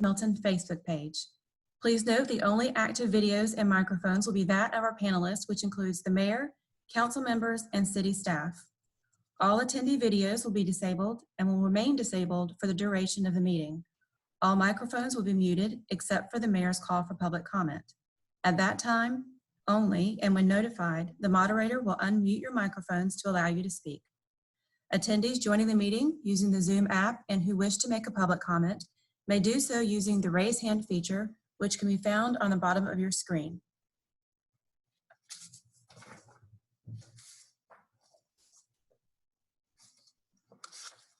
Milton Facebook page. Please note the only active videos and microphones will be that of our panelists, which includes the mayor, council members, and city staff. All attendee videos will be disabled and will remain disabled for the duration of the meeting. All microphones will be muted except for the mayor's call for public comment. At that time only, and when notified, the moderator will unmute your microphones to allow you to speak. Attendees joining the meeting using the Zoom app and who wish to make a public comment may do so using the raise hand feature, which can be found on the bottom of your screen.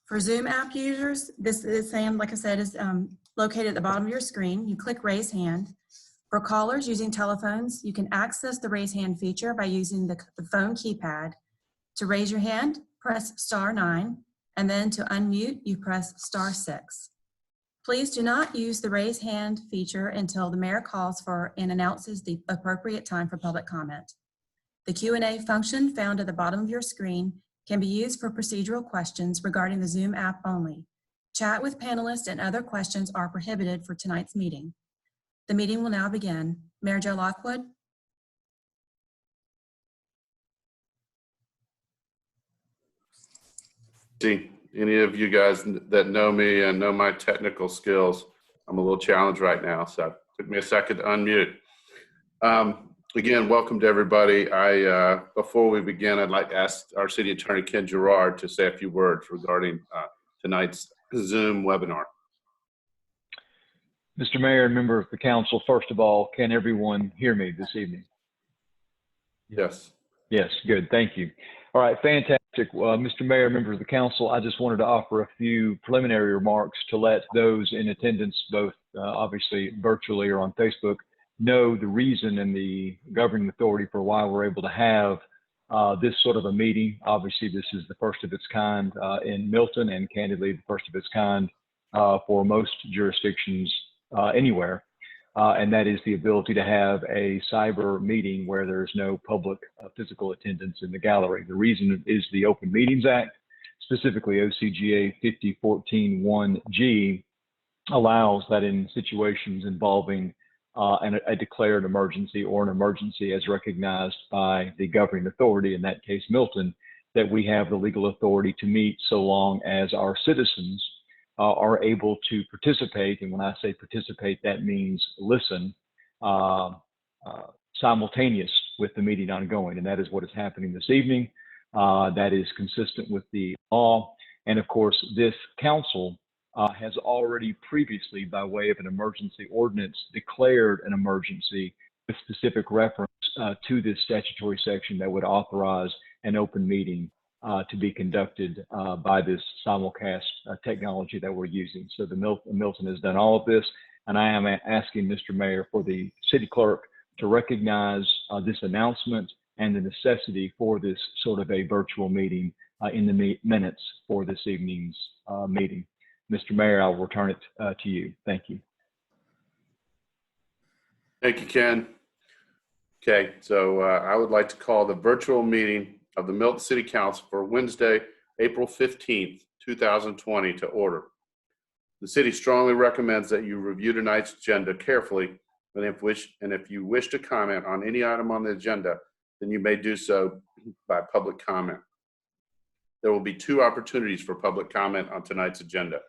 For Zoom app users, this is same, like I said, is located at the bottom of your screen. You click raise hand. For callers using telephones, you can access the raise hand feature by using the phone keypad. To raise your hand, press *9, and then to unmute, you press *6. Please do not use the raise hand feature until the mayor calls for and announces the appropriate time for public comment. The Q&A function found at the bottom of your screen can be used for procedural questions regarding the Zoom app only. Chat with panelists and other questions are prohibited for tonight's meeting. The meeting will now begin. Mayor Joe Lockwood. Any of you guys that know me and know my technical skills, I'm a little challenged right now, so it took me a second to unmute. Again, welcome to everybody. Before we begin, I'd like to ask our City Attorney, Ken Gerard, to say a few words regarding tonight's Zoom webinar. Mr. Mayor and member of the council, first of all, can everyone hear me this evening? Yes. Yes, good, thank you. All right, fantastic. Mr. Mayor, members of the council, I just wanted to offer a few preliminary remarks to let those in attendance, both obviously virtually or on Facebook, know the reason and the governing authority for why we're able to have this sort of a meeting. Obviously, this is the first of its kind in Milton, and candidly, the first of its kind for most jurisdictions anywhere. And that is the ability to have a cyber meeting where there's no public physical attendance in the gallery. The reason is the Open Meetings Act, specifically OCGA 5014-1G, allows that in situations involving a declared emergency or an emergency as recognized by the governing authority, in that case Milton, that we have the legal authority to meet so long as our citizens are able to participate. And when I say participate, that means listen simultaneous with the meeting ongoing. And that is what is happening this evening. That is consistent with the law. And of course, this council has already previously, by way of an emergency ordinance, declared an emergency with specific reference to this statutory section that would authorize an open meeting to be conducted by this simulcast technology that we're using. So the Milton has done all of this, and I am asking Mr. Mayor for the city clerk to recognize this announcement and the necessity for this sort of a virtual meeting in the minutes for this evening's meeting. Mr. Mayor, I'll return it to you. Thank you. Thank you, Ken. Okay, so I would like to call the virtual meeting of the Milton City Council for Wednesday, April 15th, 2020 to order. The city strongly recommends that you review tonight's agenda carefully, and if you wish to comment on any item on the agenda, then you may do so by public comment. There will be two opportunities for public comment on tonight's agenda.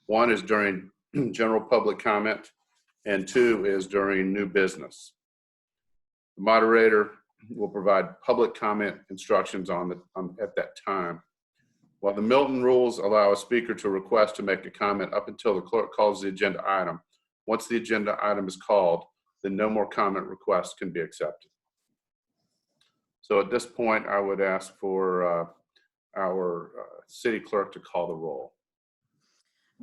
One is during general public comment, and two is during new business. The moderator will provide public comment instructions at that time. While the Milton rules allow a speaker to request to make a comment up until the clerk calls the agenda item, once the agenda item is called, then no more comment requests can be accepted. So at this point, I would ask for our city clerk to call the roll.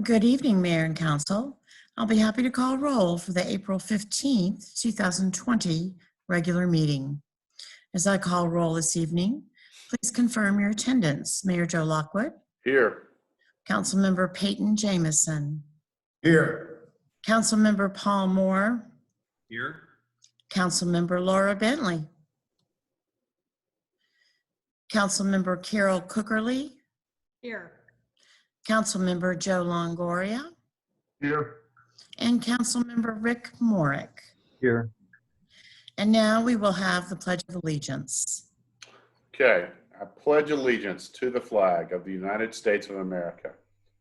Good evening, Mayor and Council. I'll be happy to call roll for the April 15th, 2020 regular meeting. As I call roll this evening, please confirm your attendance. Mayor Joe Lockwood. Here. Councilmember Peyton Jamison. Here. Councilmember Paul Moore. Here. Councilmember Laura Bentley. Councilmember Carol Cookerly. Here. Councilmember Joe Longoria. Here. and Councilmember Rick Morick. Here. And now we will have the Pledge of Allegiance. Okay, I pledge allegiance to the flag of the United States of America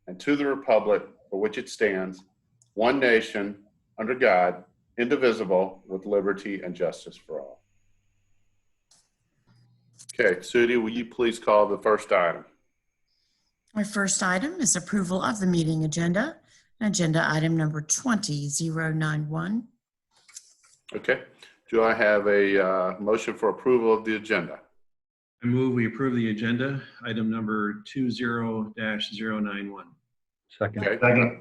and to the republic for which it stands, one nation, under God, indivisible, with liberty and justice for all. Okay, Sudie, will you please call the first item? Our first item is approval of the meeting agenda. Agenda item number 20091. Okay, do I have a motion for approval of the agenda? I move we approve the agenda, item number 20-091. Second. Okay.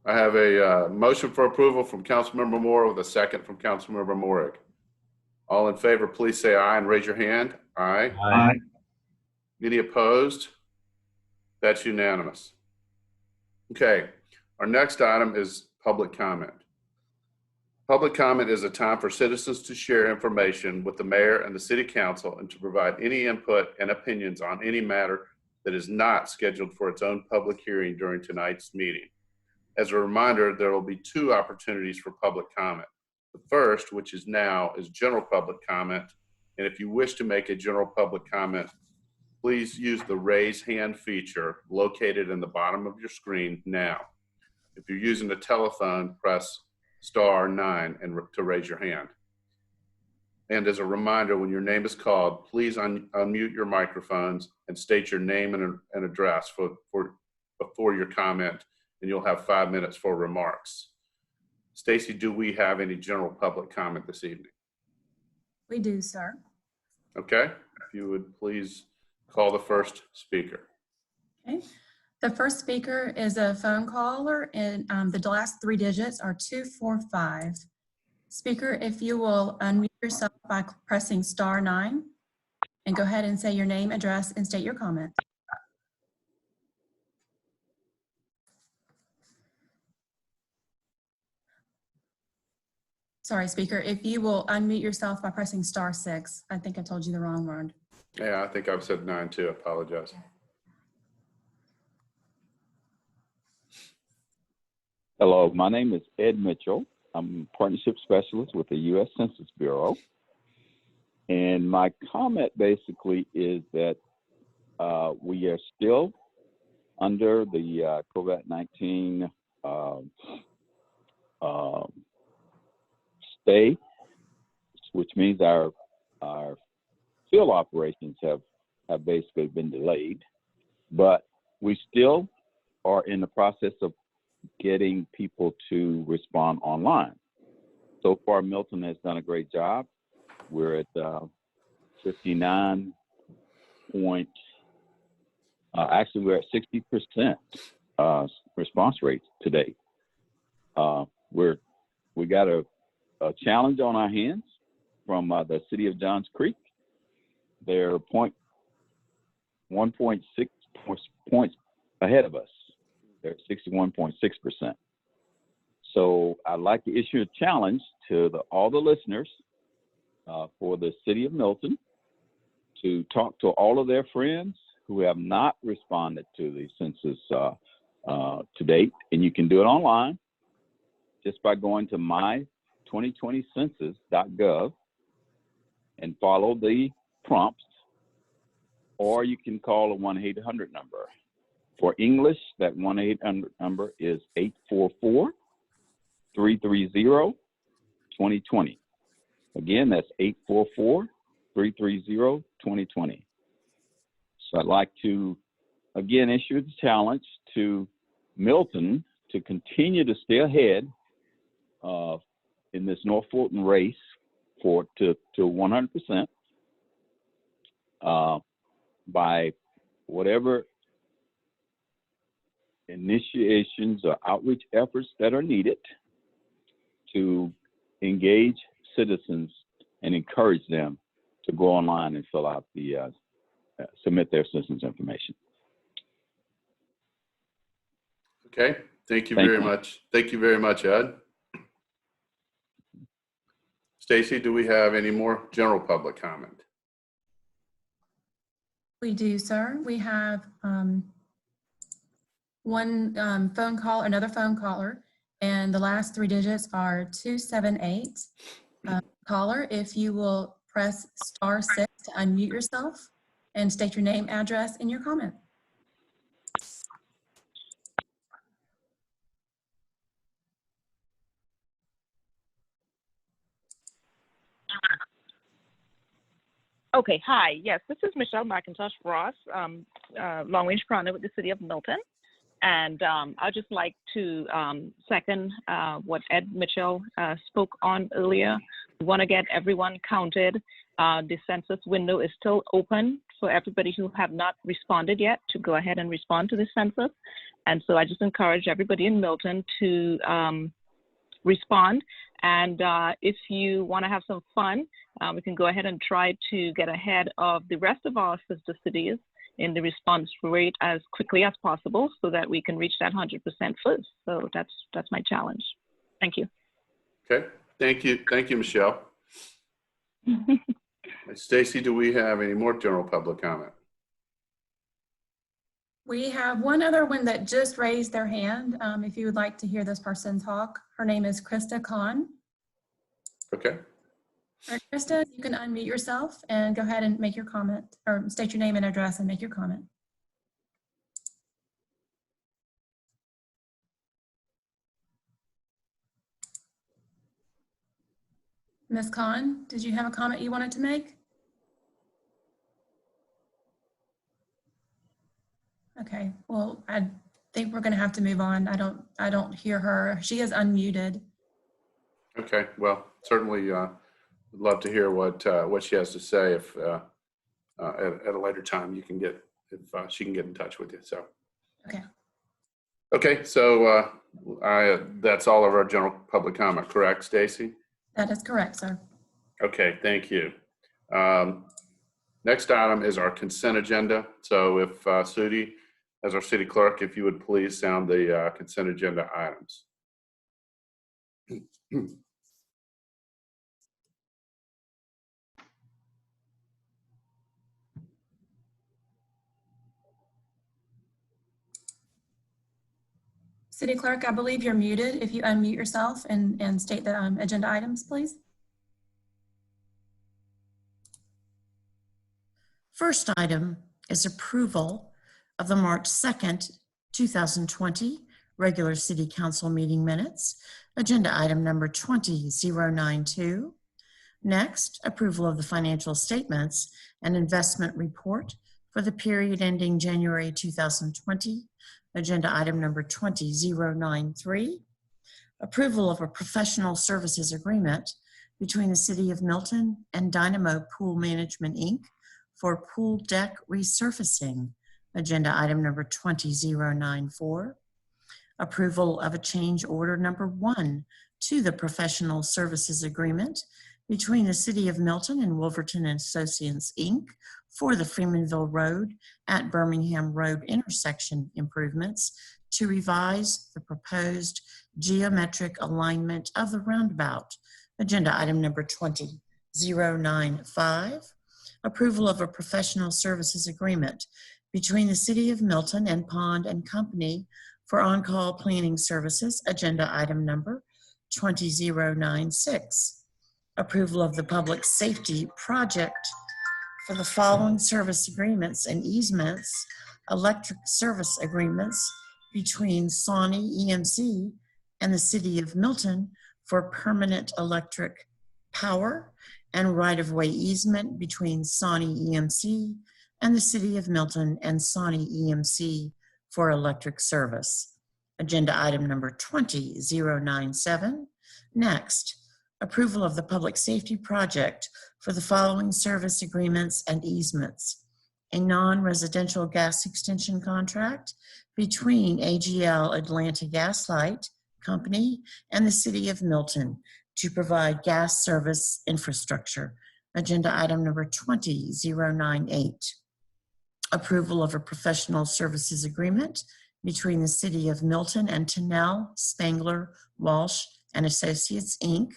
I have a motion for approval from Councilmember Moore with a second from Councilmember Morick. All in favor, please say aye and raise your hand. Aye. Aye. Any opposed? That's unanimous. Okay, our next item is public comment. Public comment is a time for citizens to share information with the mayor and the city council and to provide any input and opinions on any matter that is not scheduled for its own public hearing during tonight's meeting. As a reminder, there will be two opportunities for public comment. The first, which is now, is general public comment. And if you wish to make a general public comment, please use the raise hand feature located in the bottom of your screen now. If you're using a telephone, press *9 and to raise your hand. And as a reminder, when your name is called, please unmute your microphones and state your name and address before your comment, and you'll have 5 minutes for remarks. Stacy, do we have any general public comment this evening? We do, sir. Okay, if you would please call the first speaker. Okay. The first speaker is a phone caller, and the last three digits are 245. Speaker, if you will unmute yourself by pressing *9 and go ahead and say your name, address, and state your comment. Sorry, speaker, if you will unmute yourself by pressing *6. I think I told you the wrong word. Yeah, I think I've said 9 too. I apologize. Hello, my name is Ed Mitchell. I'm a partnership specialist with the U.S. Census Bureau. And my comment basically is that we are still under the COVID-19 stay, which means our field operations have basically been delayed. But we still are in the process of getting people to respond online. So far, Milton has done a great job. We're at 59 point, actually we're at 60% response rate today. We got a challenge on our hands from the city of Johns Creek. They're 1.6 points ahead of us. They're at 61.6%. So I'd like to issue a challenge to all the listeners for the city of Milton to talk to all of their friends who have not responded to the census to date. And you can do it online just by going to my2020census.gov and follow the prompts, or you can call a 1-800 number. For English, that 1-800 number is 844-330-2020. Again, that's 844-330-2020. So I'd like to, again, issue the challenge to Milton to continue to stay ahead in this North Fulton race to 100% by whatever initiations or outreach efforts that are needed to engage citizens and encourage them to go online and fill out submit their citizens information. Okay, thank you very much. Thank you very much, Ed. Stacy, do we have any more general public comment? We do, sir. We have another phone caller, And the last three digits are 278. Caller, if you will press *6 to unmute yourself and state your name, address, and your comment. Okay, hi. Yes, this is Michelle McIntosh Ross, long range planner with the City of Milton. And I'd just like to second what Ed Mitchell spoke on earlier. We want to get everyone counted. The census window is still open for everybody who have not responded yet to go ahead and respond to the census. And so I just encourage everybody in Milton to respond. And if you want to have some fun, we can go ahead and try to get ahead of the rest of our sister cities in the response rate as quickly as possible so that we can reach that 100% first. So that's my challenge. Thank you. Okay, thank you. Thank you, Michelle. Stacy, do we have any more general public comment? We have one other one that just raised their hand. If you would like to hear this person talk, her name is Krista Khan. Okay. All right, Krista, you can unmute yourself and go ahead and make your comment, or state your name and address and make your comment. Ms. Khan, did you have a comment you wanted to make? Okay, well, I think we're going to have to move on. I don't hear her. She is unmuted. Okay, well, certainly would love to hear what she has to say if at a later time you can get, if she can get in touch with you, so. Okay. Okay, so that's all of our general public comment, correct, Stacy? That is correct, sir. Okay, thank you. Next item is our consent agenda. So if Sudi, as our city clerk, if you would please sound the consent agenda items. City Clerk, I believe you're muted. If you unmute yourself and state the agenda items, please. First item is approval of the March 2nd, 2020 regular City Council meeting minutes, agenda item number 20092. Next, approval of the financial statements and investment report for the period ending January 2020, agenda item number 20093. Approval of a professional services agreement between the City of Milton and Dynamo Pool Management, Inc. for pool deck resurfacing, agenda item number 20094. Approval of a change order number 1 to the professional services agreement between the City of Milton and Wolverton and Associates, Inc. for the Freemanville Road at Birmingham Road intersection improvements to revise the proposed geometric alignment of the roundabout, agenda item number 20095. Approval of a professional services agreement between the City of Milton and Pond and Company for on-call planning services, agenda item number 20096. Approval of the public safety project for the following service agreements and easements: electric service agreements between Sawney EMC and the City of Milton for permanent electric power, and right-of-way easement between Sawney EMC and the City of Milton and Sawney EMC for electric service. Agenda item number 20097. Next, approval of the public safety project for the following service agreements and easements: a non-residential gas extension contract between AGL Atlanta Gas Light Company and the City of Milton to provide gas service infrastructure, agenda item number 20098. Approval of a professional services agreement between the City of Milton and Tennell, Spangler, Walsh and Associates, Inc.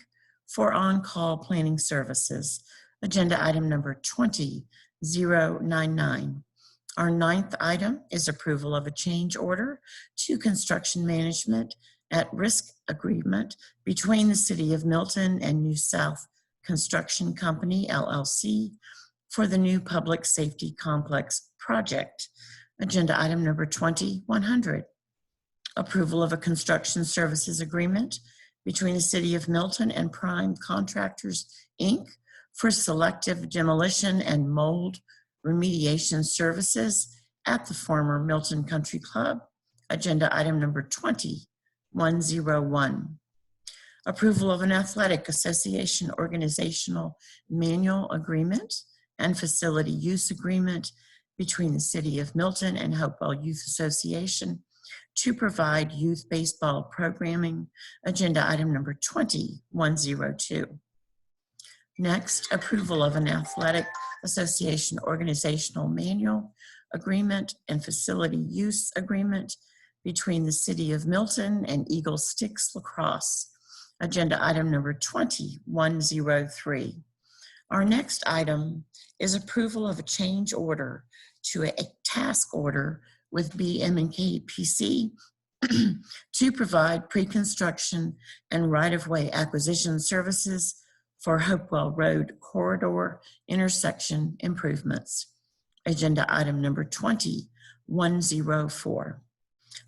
for on-call planning services, agenda item number 20099. Our ninth item is approval of a change order to construction management at-risk agreement between the City of Milton and New South Construction Company, LLC, for the new Public Safety Complex project. Agenda item number 2100. Approval of a construction services agreement between the City of Milton and Prime Contractors, Inc. for selective demolition and mold remediation services at the former Milton Country Club. Agenda item number 2101. Approval of an athletic association organizational manual agreement and facility use agreement between the City of Milton and Hopewell Youth Association to provide youth baseball programming. Agenda item number 2102. Next, approval of an athletic association organizational manual agreement and facility use agreement between the City of Milton and Eagle Sticks Lacrosse. Agenda item number 2103. Our next item is approval of a change order to a task order with BM&K PC to provide pre-construction and right-of-way acquisition services for Hopewell Road corridor intersection improvements. Agenda item number 2104.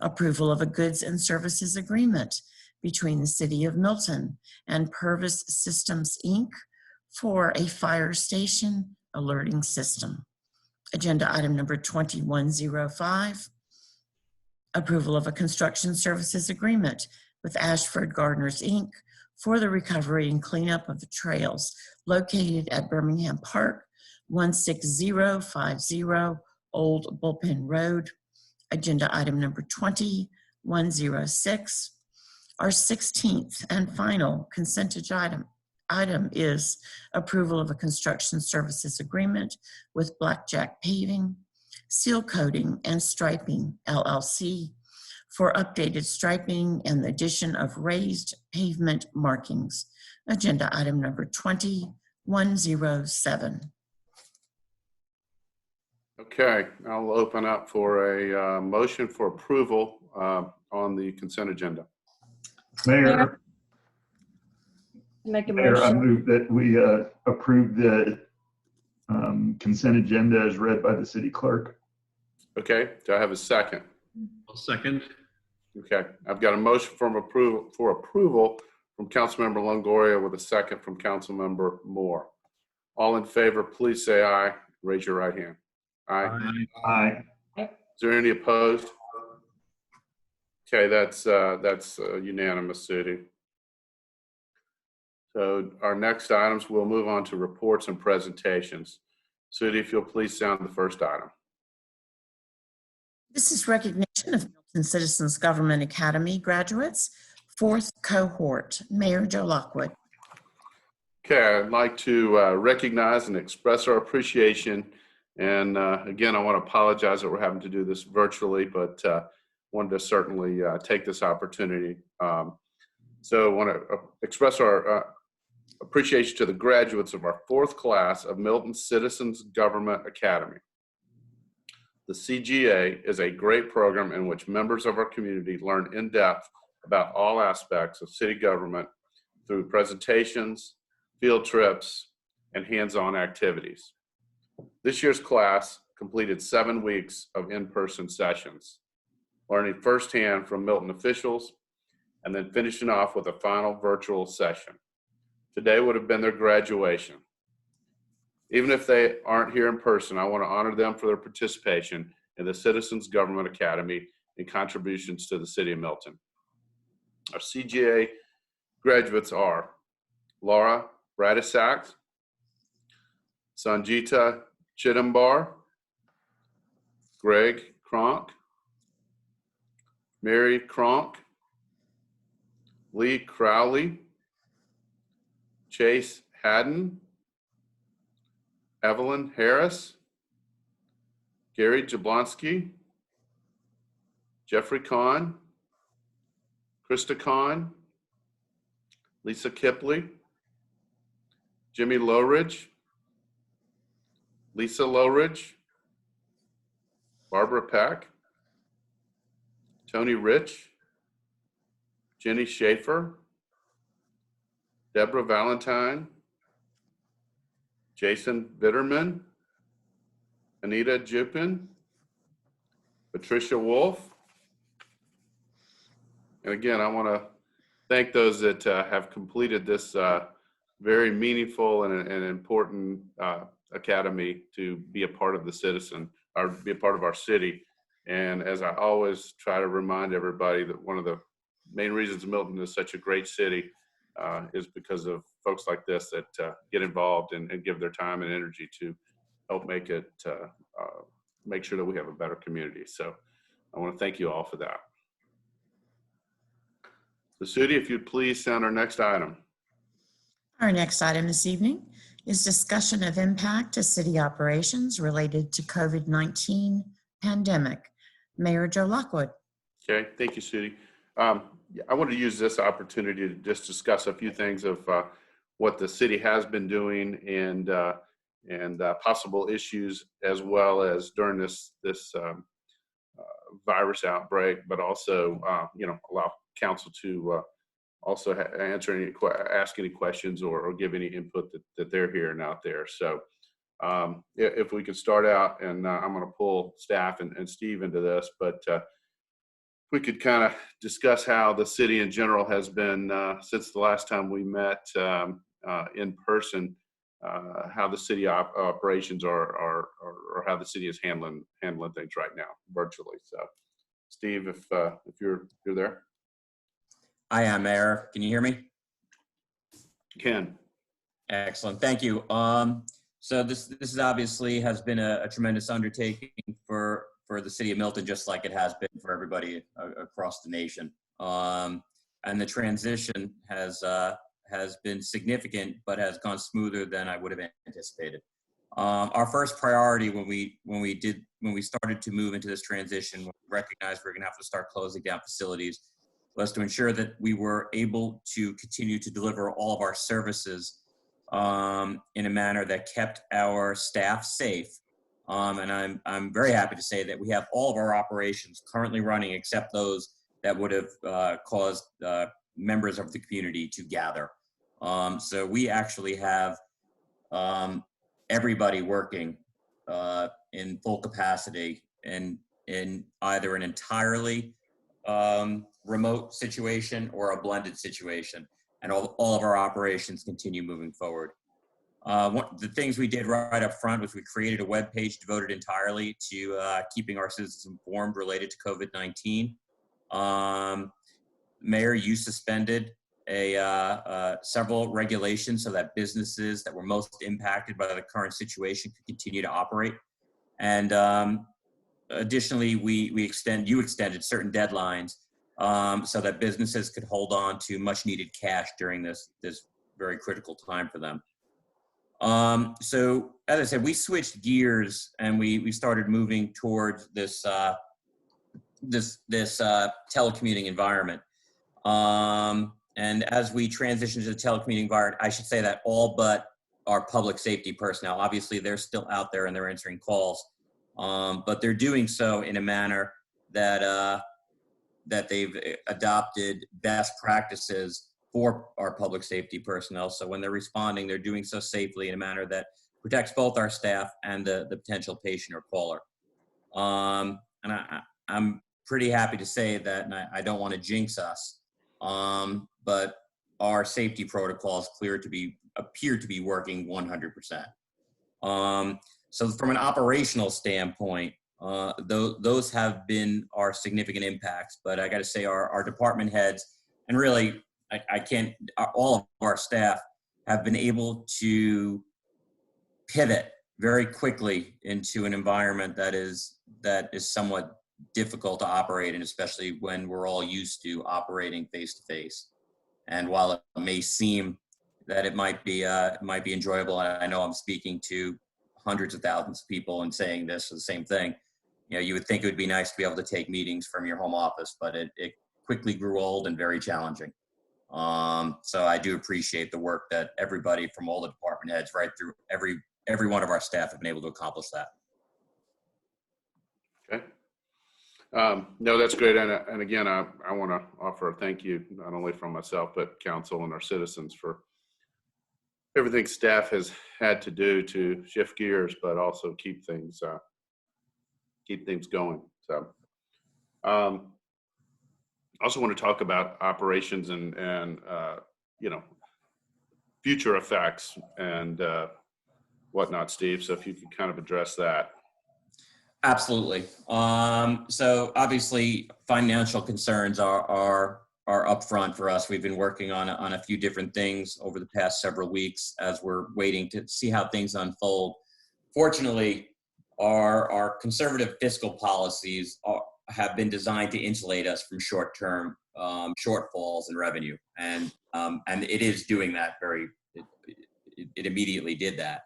Approval of a goods and services agreement between the City of Milton and Purvis Systems, Inc. for a fire station alerting system. Agenda item number 2105. Approval of a construction services agreement with Ashford Gardeners, Inc. for the recovery and cleanup of the trails located at Birmingham Park, 16050 Old Bullpen Road. Agenda item number 2106. Our 16th and final consent item is approval of a construction services agreement with Blackjack Paving, Seal Coating and Striping, LLC, for updated striping and the addition of raised pavement markings. Agenda item number 2107. Okay, I'll open up for a motion for approval on the consent agenda. Mayor, Make a Mayor, I motion. move that we approve the consent agenda as read by the city clerk. Okay, do I have a second? I'll second. Okay, I've got a motion for approval from Councilmember Longoria with a second from Councilmember Moore. All in favor, please say aye. Raise your right hand. Aye. Aye. Is there any opposed? Okay, that's unanimous, City. So our next items, we'll move on to reports and presentations. City, if you'll please sound the first item. This is recognition of Milton Citizens Government Academy graduates, 4th cohort. Mayor Joe Lockwood. Okay, I'd like to recognize and express our appreciation. And again, I want to apologize that we're having to do this virtually, but wanted to certainly take this opportunity. So I want to express our appreciation to the graduates of our 4th class of Milton Citizens Government Academy. The CGA is a great program in which members of our community learn in depth about all aspects of city government through presentations, field trips, and hands-on activities. This year's class completed 7 weeks of in-person sessions, learning firsthand from Milton officials, and then finishing off with a final virtual session. Today would have been their graduation. Even if they aren't here in person, I want to honor them for their participation in the Citizens Government Academy and contributions to the City of Milton. Our CGA graduates are Laura Ratisak, Sanjita Chidambar, Greg Kronk, Mary Kronk, Lee Crowley, Chase Haddon, Evelyn Harris, Gary Jablonski, Jeffrey Kahn, Krista Kahn, Lisa Kipley, Jimmy Lowridge, Lisa Lowridge, Barbara Peck, Tony Rich, Jenny Schaefer, Deborah Valentine, Jason Bitterman, Anita Jupin, Patricia Wolf. And again, I want to thank those that have completed this very meaningful and important academy to be a part of the citizen, or be a part of our city. And as I always try to remind everybody, that one of the main reasons Milton is such a great city is because of folks like this that get involved and give their time and energy to help make it, make sure that we have a better community. So I want to thank you all for that. So Sudi, if you'd please sound our next item. Our next item this evening is discussion of impact to city operations related to COVID-19 pandemic. Mayor Joe Lockwood. Okay, thank you, Sudi. I want to use this opportunity to just discuss a few things of what the city has been doing and possible issues, as well as during this virus outbreak, but also allow council to also ask any questions or give any input that they're hearing out there. So if we could start out, and I'm going to pull staff and Steve into this, but we could kind of discuss how the city in general has been since the last time we met in person, how the city operations are or how the city is handling things right now virtually. So Steve, if you're there. I am, Mayor. Can you hear me? Ken. Excellent. Thank you. So this is obviously has been a tremendous undertaking for the city of Milton, just like it has been for everybody across the nation. And the transition has been significant, but has gone smoother than I would have anticipated. Our first priority when we started to move into this transition, when we recognized we were going to have to start closing down facilities, was to ensure that we were able to continue to deliver all of our services in a manner that kept our staff safe. And I'm very happy to say that we have all of our operations currently running, except those that would have caused members of the community to gather. So we actually have everybody working in full capacity and in either an entirely remote situation or a blended situation, and all of our operations continue moving forward. The things we did right up front was we created a web page devoted entirely to keeping our citizens informed related to COVID-19. Mayor, you suspended several regulations so that businesses that were most impacted by the current situation could continue to operate. And additionally, you extended certain deadlines so that businesses could hold on to much needed cash during this very critical time for them. So as I said, we switched gears and we started moving towards this telecommuting environment. And as we transition to the telecommuting environment, I should say that all but our public safety personnel, obviously they're still out there and they're answering calls, but they're doing so in a manner that they've adopted best practices for our public safety personnel. So when they're responding, they're doing so safely in a manner that protects both our staff and the potential patient or caller. And I'm pretty happy to say that, and I don't want to jinx us, but our safety protocols appear to be working 100%. So from an operational standpoint, those have been our significant impacts, but I got to say our department heads, and really all of our staff have been able to pivot very quickly into an environment that is somewhat difficult to operate in, especially when we're all used to operating face to face. And while it may seem that it might be enjoyable, and I know I'm speaking to hundreds of thousands of people and saying this is the same thing, you would think it would be nice to be able to take meetings from your home office, but it quickly grew old and very challenging. So I do appreciate the work that everybody from all the department heads right through every one of our staff have been able to accomplish that. Okay. No, that's great. And again, I want to offer a thank you, not only from myself, but council and our citizens for everything staff has had to do to shift gears, but also keep things going. So, I also want to talk about operations and future effects and whatnot, Steve. So if you could kind of address that. Absolutely. So obviously financial concerns are upfront for us. We've been working on a few different things over the past several weeks as we're waiting to see how things unfold. Fortunately, our conservative fiscal policies have been designed to insulate us from short-term shortfalls in revenue, and it is doing that it immediately did that.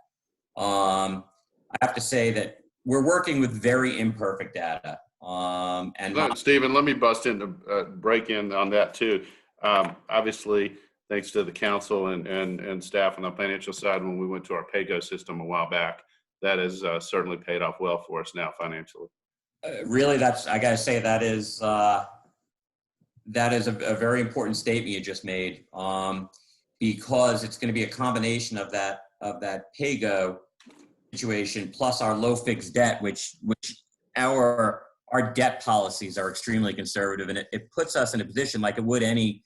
I have to say that we're working with very imperfect data. Stephen, let me break in on that too. Obviously, thanks to the council and staff on the financial side, when we went to our PAYGO system a while back, that has certainly paid off well for us now financially. Really, I got to say that is a very important statement you just made, because it's going to be a combination of that PAYGO situation plus our low fixed debt, which our debt policies are extremely conservative, and it puts us in a position like it would any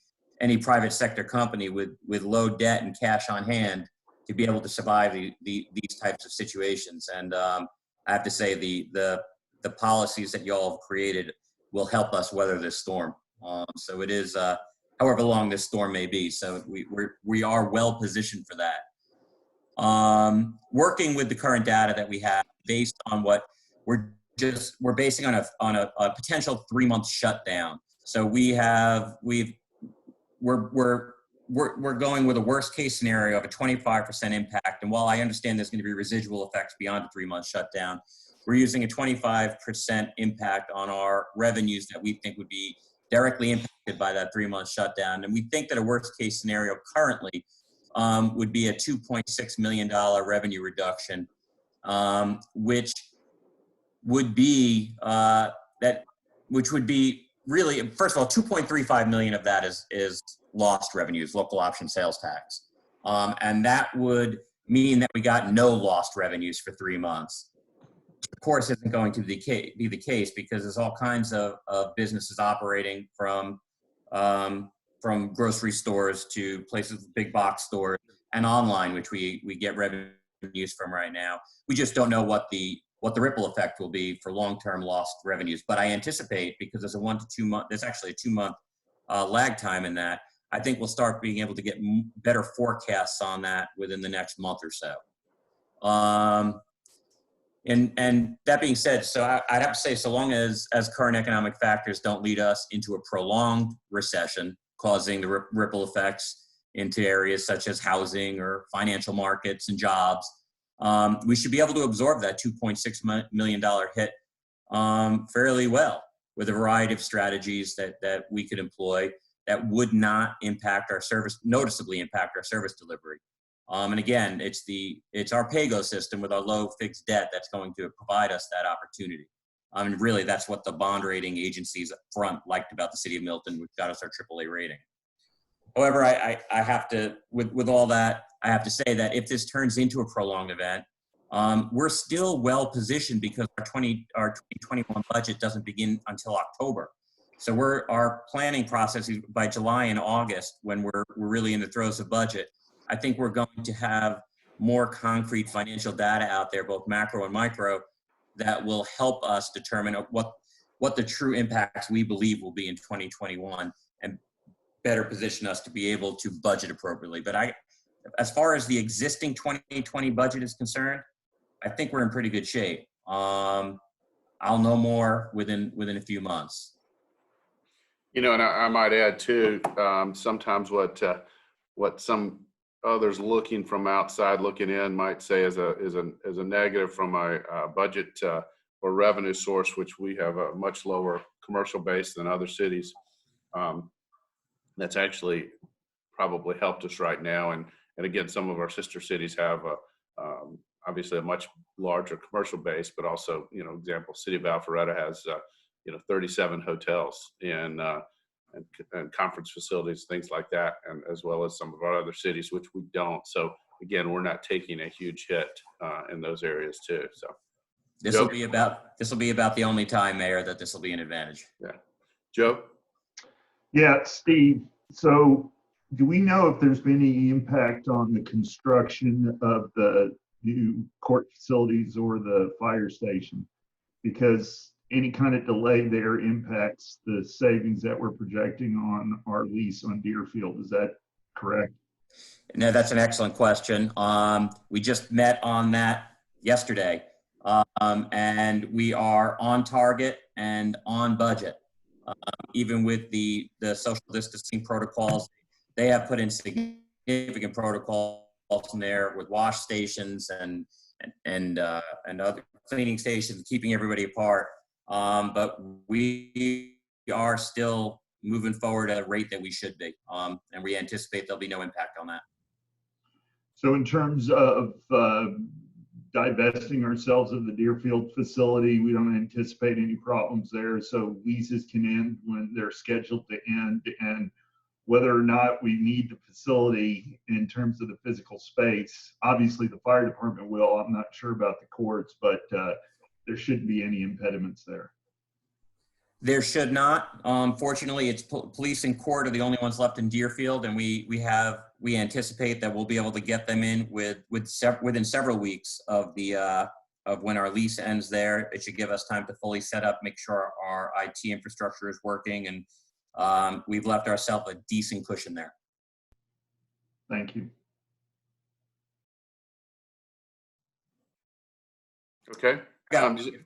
private sector company with low debt and cash on hand to be able to survive these types of situations. And I have to say the policies that y'all have created will help us weather this storm. So it is, however long this storm may be. So we are well positioned for that. Working with the current data that we have based on what we're basing on a potential 3-month shutdown. So we're going with a worst case scenario of a 25% impact. And while I understand there's going to be residual effects beyond the 3-month shutdown, we're using a 25% impact on our revenues that we think would be directly impacted by that 3-month shutdown. And we think that a worst case scenario currently would be a $2.6 million revenue reduction, which would be really, first of all, 2.35 million of that is lost revenues, local option sales tax. And that would mean that we got no lost revenues for 3 months. Of course, isn't going to be the case because there's all kinds of businesses operating from grocery stores to places, big box stores, and online, which we get revenues from right now. We just don't know what the ripple effect will be for long-term lost revenues. But I anticipate, because there's a 1 to 2 month, there's actually a 2-month lag time in that, I think we'll start being able to get better forecasts on that within the next month or so. And that being said, so I'd have to say, so long as current economic factors don't lead us into a prolonged recession, causing the ripple effects into areas such as housing or financial markets and jobs, we should be able to absorb that $2.6 million hit fairly well with a variety of strategies that we could employ that would not noticeably impact our service delivery. And again, it's our PAYGO system with our low fixed debt that's going to provide us that opportunity. And really, that's what the bond rating agencies up front liked about the city of Milton, which got us our AAA rating. However, I have to, with all that, I have to say that if this turns into a prolonged event, we're still well positioned because our 2021 budget doesn't begin until October. So our planning process is by July and August, when we're really in the throes of budget. I think we're going to have more concrete financial data out there, both macro and micro, that will help us determine what the true impacts we believe will be in 2021 and better position us to be able to budget appropriately. But as far as the existing 2020 budget is concerned, I think we're in pretty good shape. I'll know more within a few months. And I might add too, sometimes what some others looking from outside looking in might say is a negative from a budget or revenue source, which we have a much lower commercial base than other cities. That's actually probably helped us right now. And again, some of our sister cities have obviously a much larger commercial base, but also, example, City of Alpharetta has, 37 hotels and conference facilities, things like that, and as well as some of our other cities, which we don't. So again, we're not taking a huge hit in those areas too. So This will be about the only time, Mayor, that this will be an advantage. yeah, Joe. Yeah, Steve. So do we know if there's been any impact on the construction of the new court facilities or the fire station? Because any kind of delay there impacts the savings that we're projecting on our lease on Deerfield. Is that correct? No, that's an excellent question. We just met on that yesterday, and we are on target and on budget. Even with the social distancing protocols, they have put in significant protocols in there with wash stations and other cleaning stations, keeping everybody apart. But we are still moving forward at a rate that we should be, and we anticipate there'll be no impact on that. So in terms of divesting ourselves of the Deerfield facility, we don't anticipate any problems there. So leases can end when they're scheduled to end, and whether or not we need the facility in terms of the physical space, obviously the fire department will. I'm not sure about the courts, but there shouldn't be any impediments there. There should not. Fortunately, it's police and court are the only ones left in Deerfield, and we anticipate that we'll be able to get them in within several weeks of when our lease ends there. It should give us time to fully set up, make sure our IT infrastructure is working, and we've left ourselves a decent cushion there. Thank you. Okay. I'm sorry.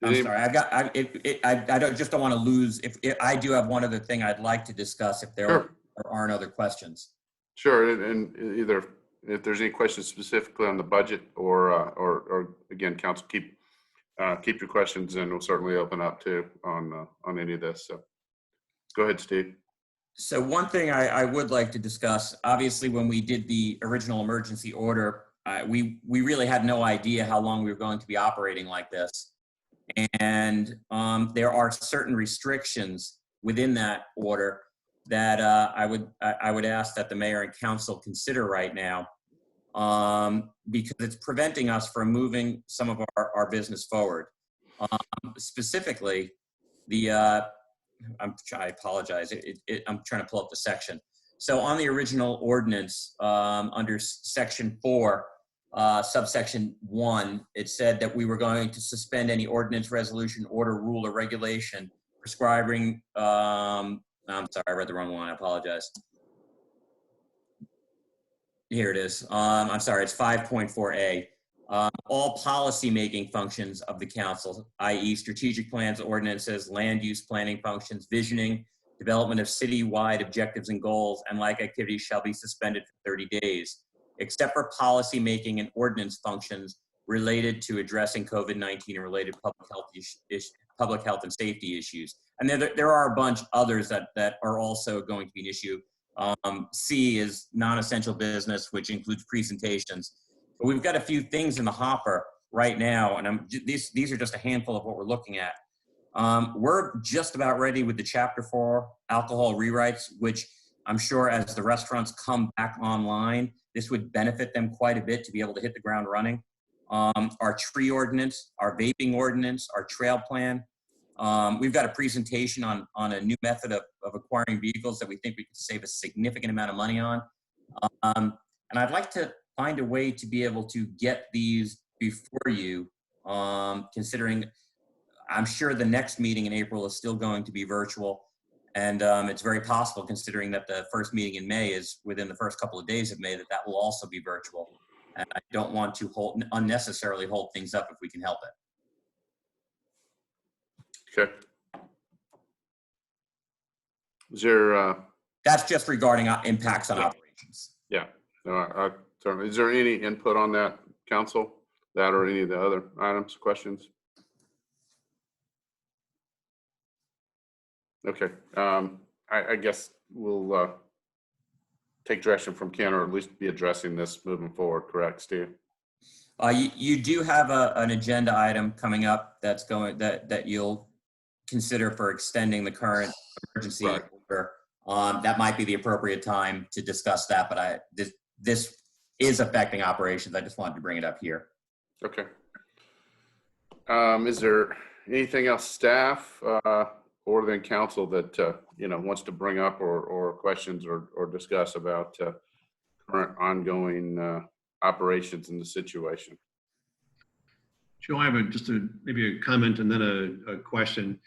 I don't want to lose. If I do have one other thing I'd like to discuss, if there aren't other questions. Sure, and either if there's any questions specifically on the budget or again, council, keep your questions, and we'll certainly open up too on any of this. So go ahead, Steve. So one thing I would like to discuss, obviously, when we did the original emergency order, we really had no idea how long we were going to be operating like this. And there are certain restrictions within that order that I would ask that the mayor and council consider right now, because it's preventing us from moving some of our business forward. Specifically, I apologize. I'm trying to pull up the section. So on the original ordinance, under section 4, subsection 1, it said that we were going to suspend any ordinance, resolution, order, rule, or regulation prescribing, I'm sorry, I read the wrong one, I apologize. Here it is. I'm sorry, it's 5.4A. All policy-making functions of the council, i.e. strategic plans, ordinances, land use planning functions, visioning, development of city-wide objectives and goals, and like activities shall be suspended for 30 days. Except for policy making and ordinance functions related to addressing COVID-19 and related public health and safety issues. And there are a bunch others that are also going to be an issue. C is non-essential business, which includes presentations. But we've got a few things in the hopper right now, and these are just a handful of what we're looking at. We're just about ready with the Chapter 4 alcohol rewrites, which I'm sure as the restaurants come back online, this would benefit them quite a bit to be able to hit the ground running. Our tree ordinance, our vaping ordinance, our trail plan. We've got a presentation on a new method of acquiring vehicles that we think we could save a significant amount of money on. And I'd like to find a way to be able to get these before you, considering I'm sure the next meeting in April is still going to be virtual. And it's very possible, considering that the first meeting in May is within the first couple of days of May, that will also be virtual. And I don't want to unnecessarily hold things up if we can help it. Okay. Is there? That's just regarding impacts on operations. Yeah. Certainly. Is there any input on that, council? That or any of the other items, questions? Okay, I guess we'll take direction from Ken, or at least be addressing this moving forward, correct, Steve? You do have an agenda item coming up that you'll consider for extending the current emergency Right. order, that might be the appropriate time to discuss that, but this is affecting operations. I just wanted to bring it up here. Okay. Is there anything else, staff, or then council that, wants to bring up or questions or discuss about current ongoing operations in the situation? Joe, I have maybe a comment and then a question.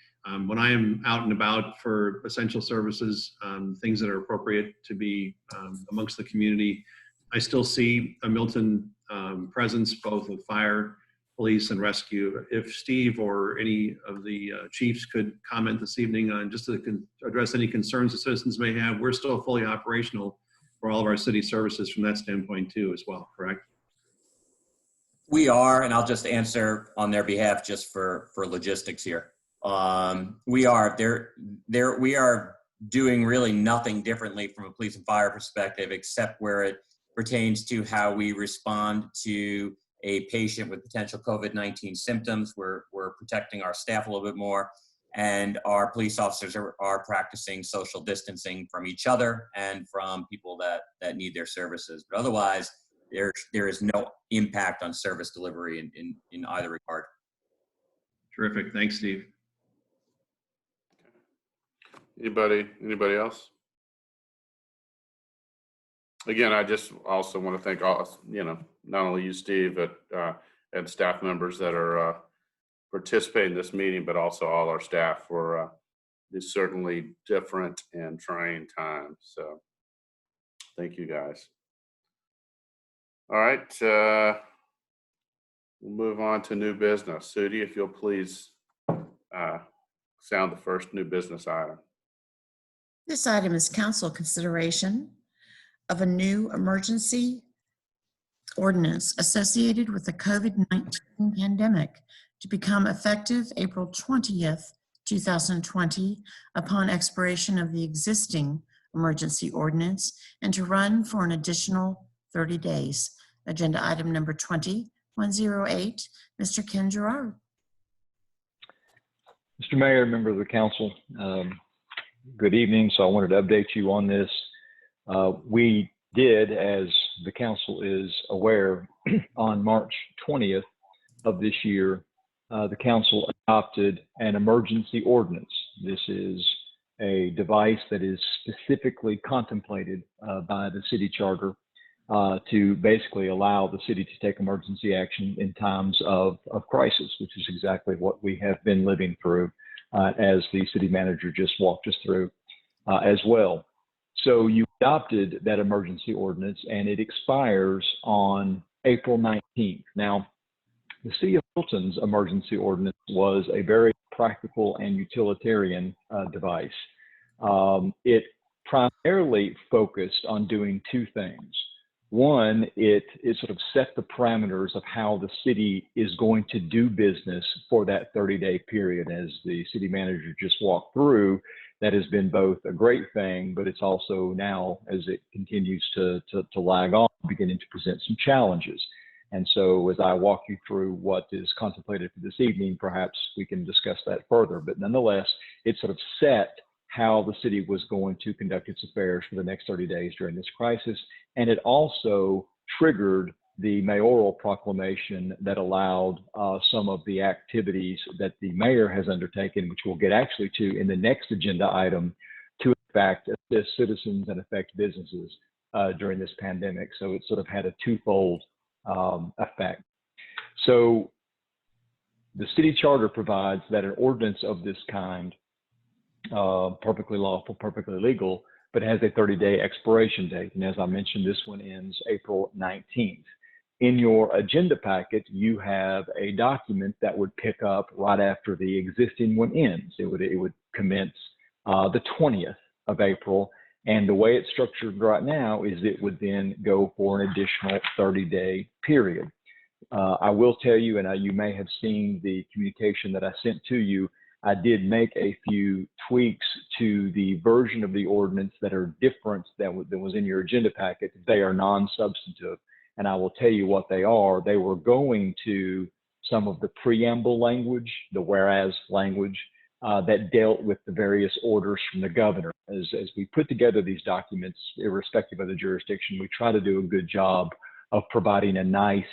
When I am out and about for essential services, things that are appropriate to be amongst the community, I still see a Milton presence, both with fire, police, and rescue. If Steve or any of the chiefs could comment this evening on just to address any concerns the citizens may have, we're still fully operational for all of our city services from that standpoint too as well, correct? We are, and I'll just answer on their behalf just for logistics here. We are doing really nothing differently from a police and fire perspective, except where it pertains to how we respond to a patient with potential COVID-19 symptoms. We're protecting our staff a little bit more, and our police officers are practicing social distancing from each other and from people that need their services. But otherwise, there is no impact on service delivery in either regard. Terrific. Thanks, Steve. Anybody else? Again, I just also want to thank all, not only you, Steve, but and staff members that are participating in this meeting, but also all our staff for these certainly different and trying times. So thank you, guys. All right, we'll move on to new business. Sudi, if you'll please sound the first new business item. This item is council consideration of a new emergency ordinance associated with the COVID-19 pandemic to become effective April 20th, 2020, upon expiration of the existing emergency ordinance, and to run for an additional 30 days. Agenda item number 20108, Mr. Ken Gerard. Mr. Mayor, member of the council, good evening. So I wanted to update you on this. We did, as the council is aware, on March 20th of this year, the council adopted an emergency ordinance. This is a device that is specifically contemplated by the city charter to basically allow the city to take emergency action in times of crisis, which is exactly what we have been living through, as the city manager just walked us through as well. So you adopted that emergency ordinance, and it expires on April 19th. Now, the City of Milton's emergency ordinance was a very practical and utilitarian device. It primarily focused on doing two things. One, it sort of set the parameters of how the city is going to do business for that 30-day period. As the city manager just walked through, that has been both a great thing, but it's also now, as it continues to lag on, beginning to present some challenges. And so as I walk you through what is contemplated for this evening, perhaps we can discuss that further. But nonetheless, it sort of set how the city was going to conduct its affairs for the next 30 days during this crisis. And it also triggered the mayoral proclamation that allowed some of the activities that the mayor has undertaken, which we'll get actually to in the next agenda item, to in fact assist citizens and affect businesses during this pandemic. So it sort of had a twofold effect. So the city charter provides that an ordinance of this kind, perfectly lawful, perfectly legal, but has a 30-day expiration date. And as I mentioned, this one ends April 19th. In your agenda packet, you have a document that would pick up right after the existing one ends. It would commence the 20th of April. And the way it's structured right now is it would then go for an additional 30-day period. I will tell you, and you may have seen the communication that I sent to you, I did make a few tweaks to the version of the ordinance that are different than was in your agenda packet. They are non-substantive, and I will tell you what they are. They were going to some of the preamble language, the whereas language, that dealt with the various orders from the governor. As we put together these documents, irrespective of the jurisdiction, we try to do a good job of providing a nice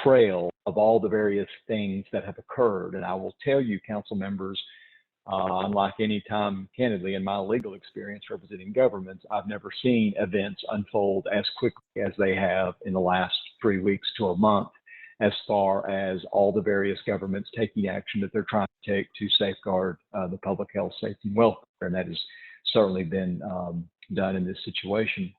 trail of all the various things that have occurred. And I will tell you, council members, unlike any time, candidly, in my legal experience representing governments, I've never seen events unfold as quickly as they have in the last 3 weeks to a month, as far as all the various governments taking action that they're trying to take to safeguard the public health, safety, and welfare. And that has certainly been done in this situation.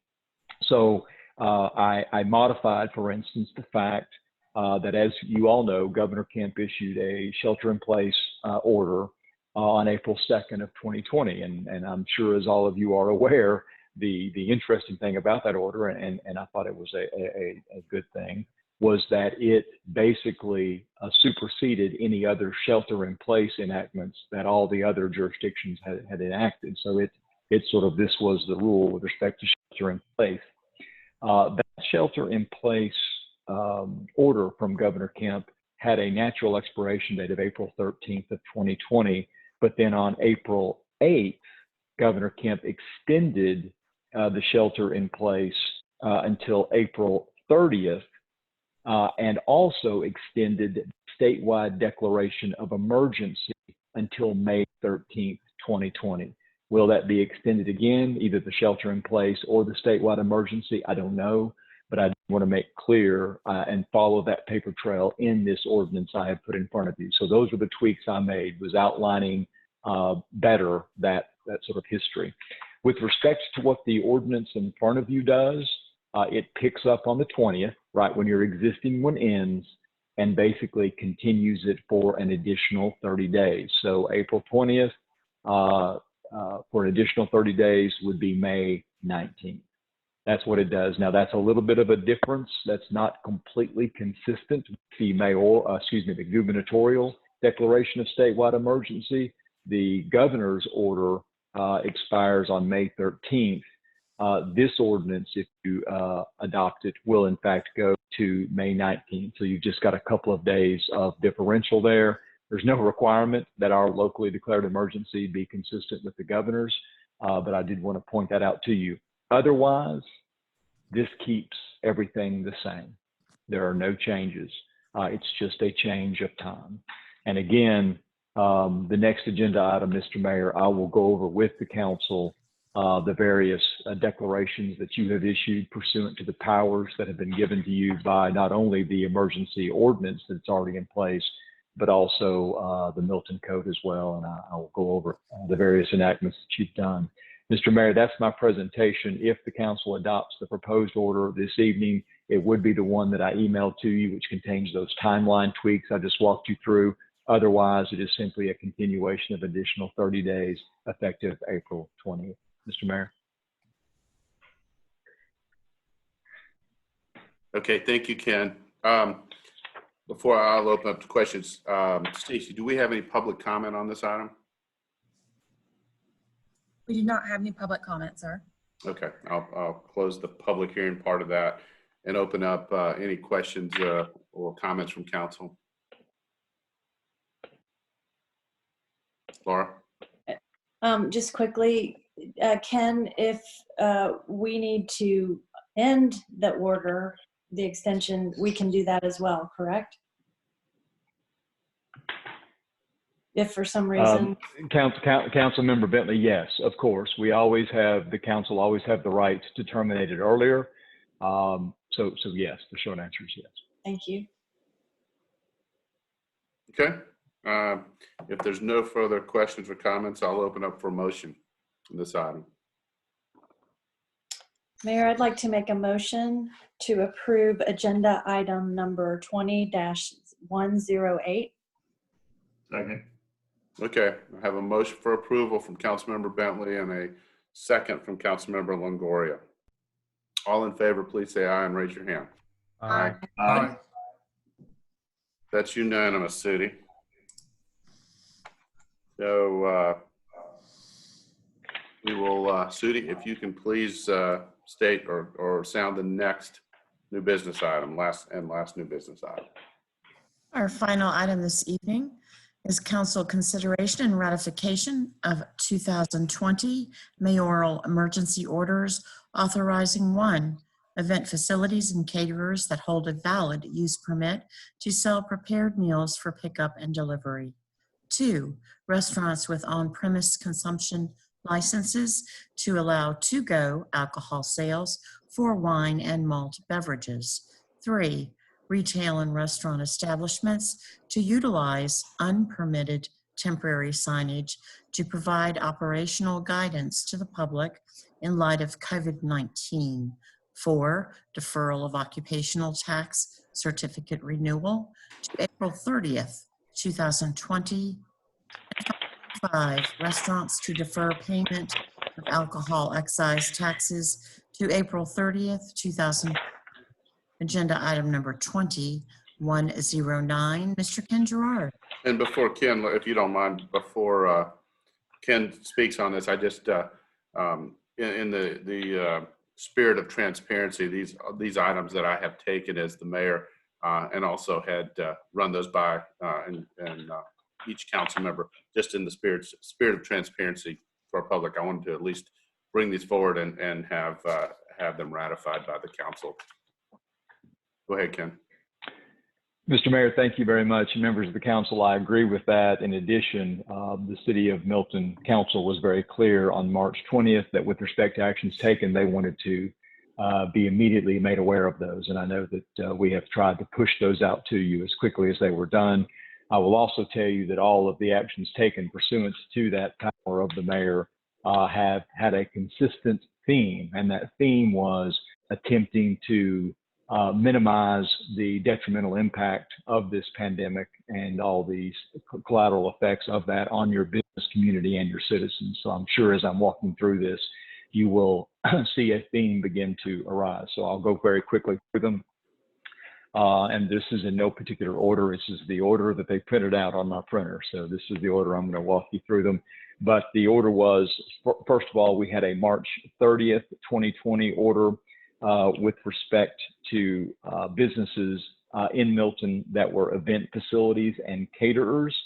So I modified, for instance, the fact that, as you all know, Governor Kemp issued a shelter-in-place order on April 2nd of 2020. And I'm sure, as all of you are aware, the interesting thing about that order, and I thought it was a good thing, was that it basically superseded any other shelter-in-place enactments that all the other jurisdictions had enacted. So it sort of, this was the rule with respect to shelter-in-place. That shelter-in-place order from Governor Kemp had a natural expiration date of April 13th of 2020, but then on April 8th, Governor Kemp extended the shelter-in-place until April 30th, and also extended the statewide declaration of emergency until May 13th, 2020. Will that be extended again, either the shelter in place or the statewide emergency? I don't know, but I want to make clear and follow that paper trail in this ordinance I have put in front of you. So those were the tweaks I made, was outlining better that sort of history. With respect to what the ordinance in front of you does, it picks up on the 20th, right when your existing one ends, and basically continues it for an additional 30 days. So April 20th for an additional 30 days would be May 19th. That's what it does. Now, that's a little bit of a difference. That's not completely consistent with the the gubernatorial declaration of statewide emergency. The governor's order expires on May 13th. This ordinance, if you adopt it, will in fact go to May 19th. So you've just got a couple of days of differential there. There's no requirement that our locally declared emergency be consistent with the governor's, but I did want to point that out to you. Otherwise, this keeps everything the same. There are no changes. It's just a change of time. And again, the next agenda item, Mr. Mayor, I will go over with the council the various declarations that you have issued pursuant to the powers that have been given to you by not only the emergency ordinance that's already in place, but also the Milton Code as well. And I will go over the various enactments that you've done. Mr. Mayor, that's my presentation. If the council adopts the proposed order this evening, it would be the one that I emailed to you, which contains those timeline tweaks I just walked you through. Otherwise, it is simply a continuation of additional 30 days effective April 20th. Mr. Mayor. Okay, thank you, Ken. Before I'll open up to questions, Stacey, do we have any public comment on this item? We do not have any public comment, sir. Okay, I'll close the public hearing part of that and open up any questions or comments from council. Laura? Just quickly, Ken, if we need to end the order, the extension, we can do that as well, correct? If for some reason. Councilmember Bentley, yes, of course. We always have, the council always have the right to terminate it earlier. So yes, the short answer is yes. Thank you. Okay. If there's no further questions or comments, I'll open up for a motion on this item. Mayor, I'd like to make a motion to approve agenda item number 20-108. Second. Okay, I have a motion for approval from Councilmember Bentley and a second from Councilmember Longoria. All in favor, please say aye and raise your hand. Aye. Aye. That's unanimous, City. So we will, Sudi, if you can please state or sound the next new business item, last new business item. Our final item this evening is council consideration and ratification of 2020 mayoral emergency orders authorizing: 1, event facilities and caterers that hold a valid use permit to sell prepared meals for pickup and delivery; 2, restaurants with on-premise consumption licenses to allow to-go alcohol sales for wine and malt beverages; 3, retail and restaurant establishments to utilize unpermitted temporary signage to provide operational guidance to the public in light of COVID-19; 4, deferral of occupational tax certificate renewal to April 30th, 2020; 5, restaurants to defer payment of alcohol excise taxes to April 30th, 2020. Agenda item number 2109. Mr. Ken Gerard. And before Ken, if you don't mind, before Ken speaks on this, I just, in the spirit of transparency, these items that I have taken as the mayor and also had run those by and each council member, just in the spirit of transparency for our public, I wanted to at least bring these forward and have them ratified by the council. Go ahead, Ken. Mr. Mayor, thank you very much. Members of the council, I agree with that. In addition, the City of Milton Council was very clear on March 20th that with respect to actions taken, they wanted to be immediately made aware of those. And I know that we have tried to push those out to you as quickly as they were done. I will also tell you that all of the actions taken pursuant to that power of the mayor have had a consistent theme, and that theme was attempting to minimize the detrimental impact of this pandemic and all these collateral effects of that on your business community and your citizens. So I'm sure as I'm walking through this, you will see a theme begin to arise. So I'll go very quickly through them. And this is in no particular order. This is the order that they printed out on my printer. So this is the order I'm going to walk you through them. But the order was, first of all, we had a March 30th, 2020 order with respect to businesses in Milton that were event facilities and caterers.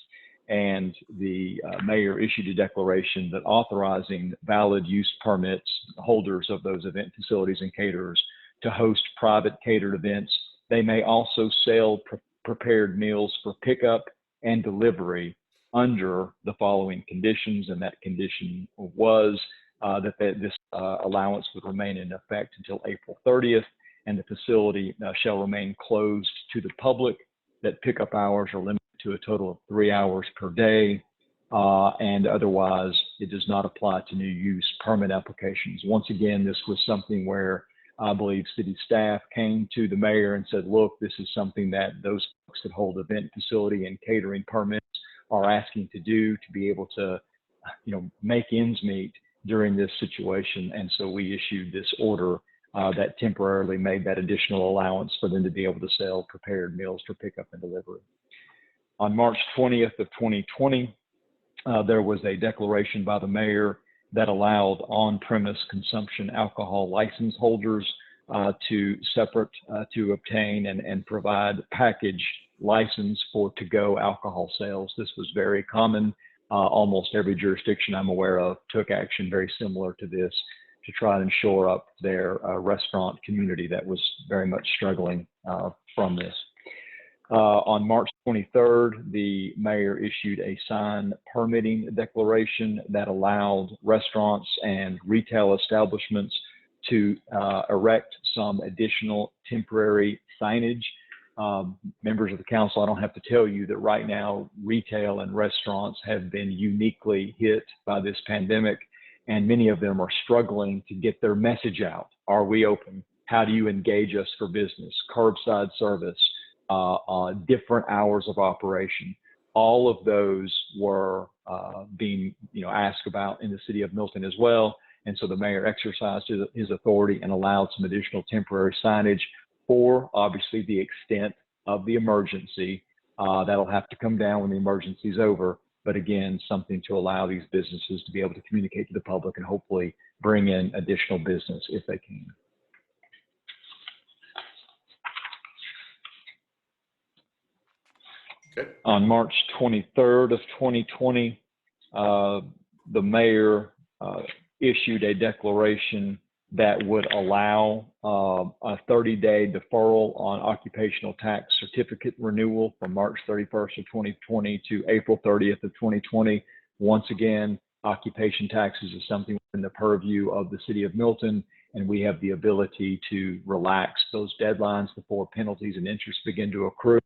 And the mayor issued a declaration that authorizing valid use permits, holders of those event facilities and caterers, to host private catered events. They may also sell prepared meals for pickup and delivery under the following conditions. And that condition was that this allowance would remain in effect until April 30th, and the facility shall remain closed to the public, that pickup hours are limited to a total of 3 hours per day, and otherwise it does not apply to new use permit applications. Once again, this was something where I believe city staff came to the mayor and said, look, this is something that those folks that hold event facility and catering permits are asking to do to be able to, make ends meet during this situation. And so we issued this order that temporarily made that additional allowance for them to be able to sell prepared meals for pickup and delivery. On March 20th of 2020, there was a declaration by the mayor that allowed on-premise consumption alcohol license holders to obtain and provide packaged license for to-go alcohol sales. This was very common. Almost every jurisdiction I'm aware of took action very similar to this to try and shore up their restaurant community that was very much struggling from this. On March 23rd, the mayor issued a sign permitting declaration that allowed restaurants and retail establishments to erect some additional temporary signage. Members of the council, I don't have to tell you that right now retail and restaurants have been uniquely hit by this pandemic, and many of them are struggling to get their message out. Are we open? How do you engage us for business? Curbside service, different hours of operation. All of those were being asked about in the city of Milton as well. And so the mayor exercised his authority and allowed some additional temporary signage for obviously the extent of the emergency. That'll have to come down when the emergency is over. But again, something to allow these businesses to be able to communicate to the public and hopefully bring in additional business if they can. Okay. On March 23rd of 2020, the mayor issued a declaration that would allow a 30-day deferral on occupational tax certificate renewal from March 31st of 2020 to April 30th of 2020. Once again, occupation taxes is something within the purview of the city of Milton, and we have the ability to relax those deadlines before penalties and interest begin to accrue.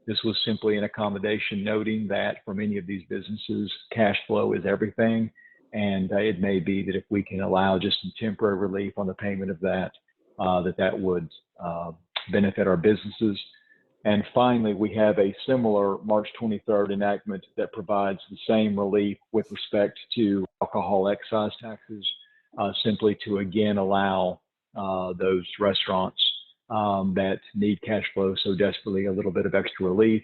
This was simply an accommodation noting that for many of these businesses, cash flow is everything. And it may be that if we can allow just some temporary relief on the payment of that, that would benefit our businesses. And finally, we have a similar March 23rd enactment that provides the same relief with respect to alcohol excise taxes, simply to again allow those restaurants that need cash flow so desperately a little bit of extra relief.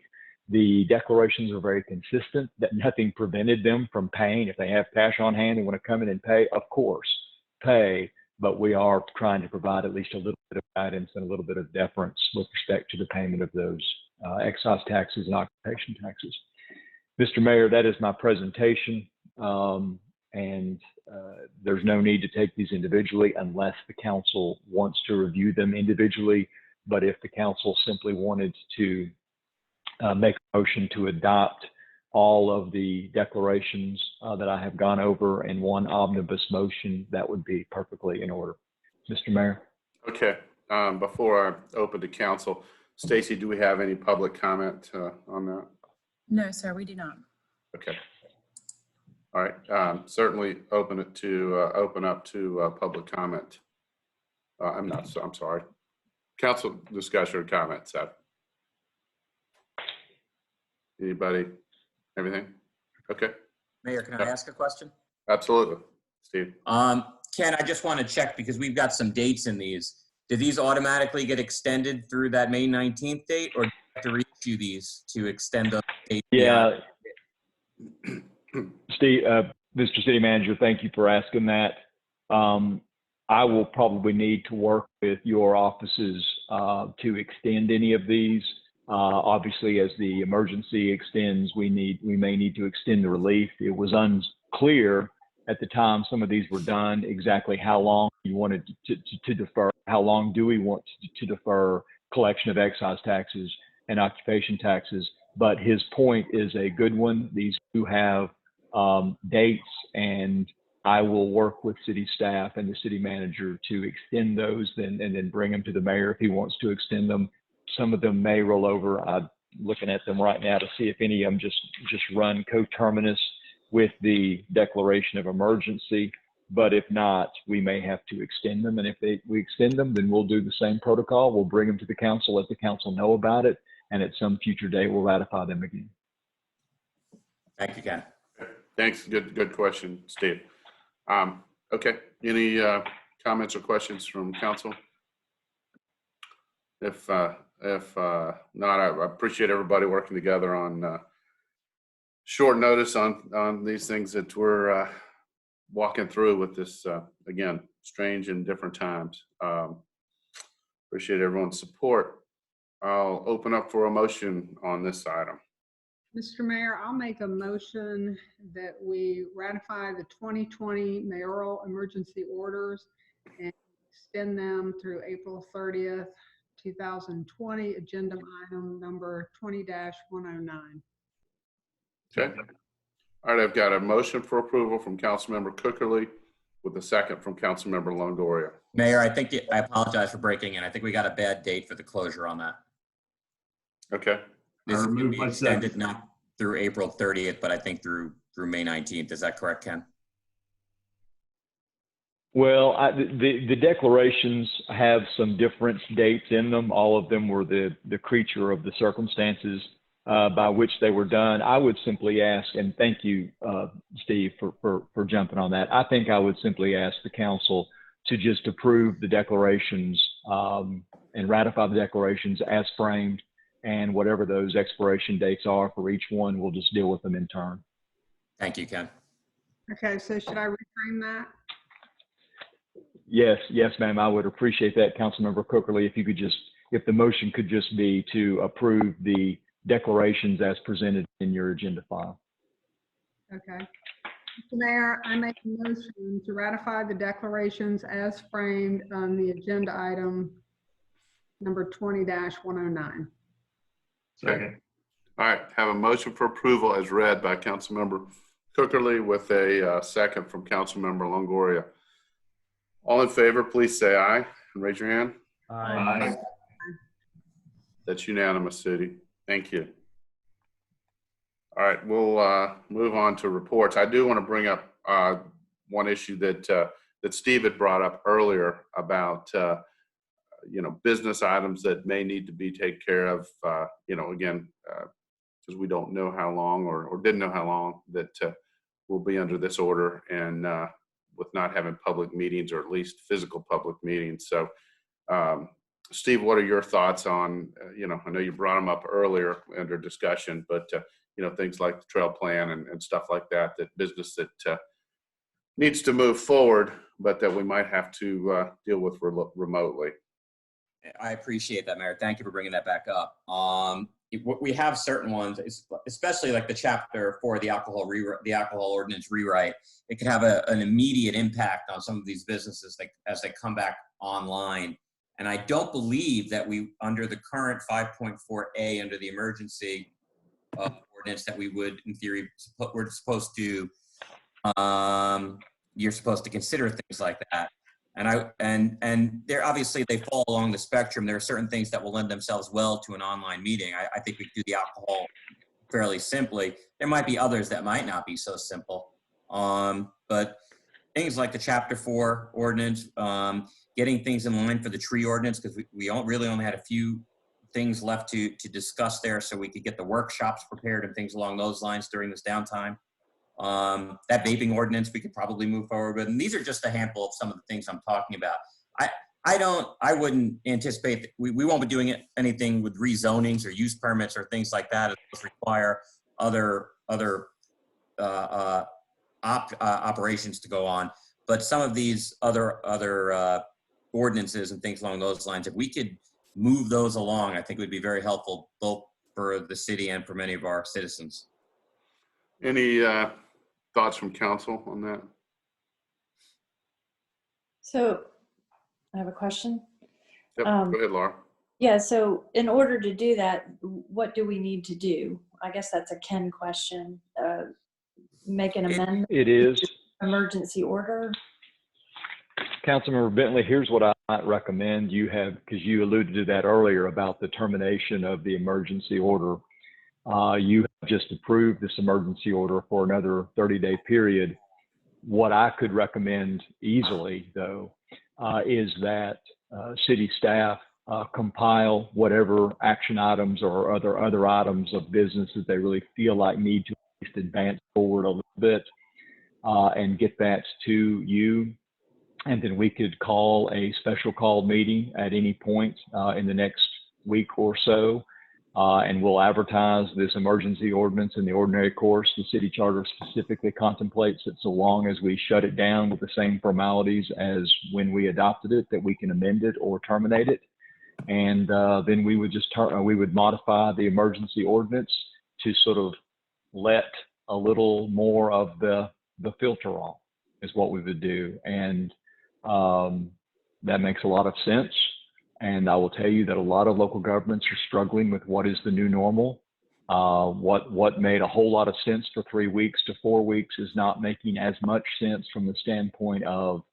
The declarations are very consistent that nothing prevented them from paying. If they have cash on hand and want to come in and pay, of course, pay. But we are trying to provide at least a little bit of guidance and a little bit of deference with respect to the payment of those excise taxes and occupation taxes. Mr. Mayor, that is my presentation. And there's no need to take these individually unless the council wants to review them individually. But if the council simply wanted to make a motion to adopt all of the declarations that I have gone over in one omnibus motion, that would be perfectly in order. Mr. Mayor. Okay. Before I open to council, Stacy, do we have any public comment on that? No, sir, we do not. Okay. All right. Certainly open up to public comment. I'm sorry. Council discussion or comment, Seth? Anybody? Everything? Okay. Mayor, can I ask a question? Absolutely. Steve? Ken, I just want to check because we've got some dates in these. Do these automatically get extended through that May 19th date, or do you have to reissue these to extend the date? Yeah. Steve, Mr. City Manager, thank you for asking that. I will probably need to work with your offices to extend any of these. Obviously, as the emergency extends, we may need to extend the relief. It was unclear at the time some of these were done exactly how long you wanted to defer. How long do we want to defer collection of excise taxes and occupation taxes? But his point is a good one. These do have dates, and I will work with city staff and the city manager to extend those and then bring them to the mayor if he wants to extend them. Some of them may roll over. I'm looking at them right now to see if any of them just run coterminous with the declaration of emergency. But if not, we may have to extend them. And if we extend them, then we'll do the same protocol. We'll bring them to the council, let the council know about it, and at some future day, we'll ratify them again. Thank you, Ken. Thanks. Good question, Steve. Okay. Any comments or questions from council? If not, I appreciate everybody working together on short notice on these things that we're walking through with this, again, strange and different times. Appreciate everyone's support. I'll open up for a motion on this item. Mr. Mayor, I'll make a motion that we ratify the 2020 mayoral emergency orders and extend them through April 30th, 2020, agenda item number 20-109. Okay. All right, I've got a motion for approval from Councilmember Cookerly with a second from Councilmember Longoria. Mayor, I apologize for breaking in. I think we got a bad date for the closure on that. Okay. This is going to be extended not through April 30th, but I think through May 19th. Is that correct, Ken? Well, the declarations have some different dates in them. All of them were the creature of the circumstances by which they were done. I would simply ask, and thank you, Steve, for jumping on that. I think I would simply ask the council to just approve the declarations and ratify the declarations as framed, and whatever those expiration dates are for each one, we'll just deal with them in turn. Thank you, Ken. Okay, so should I reframe that? Yes, ma'am. I would appreciate that, Councilmember Cookerly. If the motion could just be to approve the declarations as presented in your agenda file. Okay. Mr. Mayor, I make a motion to ratify the declarations as framed on the agenda item number 20-109. Second. All right, have a motion for approval as read by Councilmember Cookerly with a second from Councilmember Longoria. All in favor, please say aye and raise your hand. Aye. That's unanimous, City. Thank you. All right, we'll move on to reports. I do want to bring up one issue that Steve had brought up earlier about business items that may need to be taken care of. Again, because we don't know how long or didn't know how long that will be under this order, and with not having public meetings, or at least physical public meetings. So, Steve, what are your thoughts on, I know you brought them up earlier under discussion, but, things like the trail plan and stuff like that business that needs to move forward, but that we might have to deal with remotely. I appreciate that, Mayor. Thank you for bringing that back up. We have certain ones, especially like the chapter for the alcohol ordinance rewrite. It could have an immediate impact on some of these businesses as they come back online. And I don't believe that under the current 5.4A, under the emergency ordinance, that we would, in theory, we're supposed to, you're supposed to consider things like that. And they're obviously, they fall along the spectrum. There are certain things that will lend themselves well to an online meeting. I think we could do the alcohol fairly simply. There might be others that might not be so simple. But things like the Chapter 4 ordinance, getting things in line for the tree ordinance, because we really only had a few things left to discuss there, so we could get the workshops prepared and things along those lines during this downtime. That vaping ordinance we could probably move forward with. And these are just a handful of some of the things I'm talking about. I wouldn't anticipate that we won't be doing anything with rezonings or use permits or things like that. It does require other operations to go on. But some of these other ordinances and things along those lines, if we could move those along, I think it would be very helpful both for the city and for many of our citizens. Any thoughts from council on that? So I have a question. Yep, go ahead, Laura. Yeah, so in order to do that, what do we need to do? I guess that's a Ken question. Make an amendment? It is. Emergency order? Councilmember Bentley, here's what I might recommend. You have, because you alluded to that earlier about the termination of the emergency order. You have just approved this emergency order for another 30-day period. What I could recommend easily, though, is that city staff compile whatever action items or other items of business that they really feel like need to at least advance forward a little bit, and get that to you. And then we could call a special call meeting at any point in the next week or so. And we'll advertise this emergency ordinance in the ordinary course. The city charter specifically contemplates that so long as we shut it down with the same formalities as when we adopted it, that we can amend it or terminate it. And then we would just we would modify the emergency ordinance to sort of let a little more of the filter off is what we would do. And that makes a lot of sense. And I will tell you that a lot of local governments are struggling with what is the new normal. What made a whole lot of sense for 3 weeks to 4 weeks is not making as much sense from the standpoint of,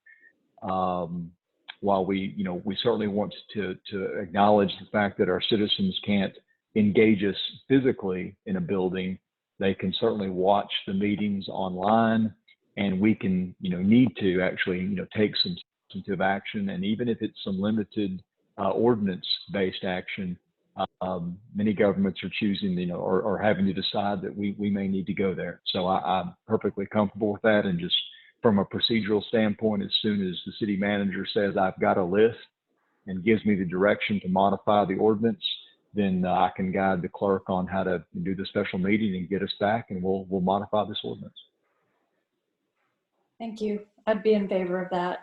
while we certainly want to acknowledge the fact that our citizens can't engage us physically in a building, they can certainly watch the meetings online, and we can, need to actually, take some substantive action. And even if it's some limited ordinance-based action, many governments are choosing, or having to decide that we may need to go there. So I'm perfectly comfortable with that. And just from a procedural standpoint, as soon as the city manager says, I've got a list and gives me the direction to modify the ordinance, then I can guide the clerk on how to do the special meeting and get us back, and we'll modify this ordinance. Thank you. I'd be in favor of that.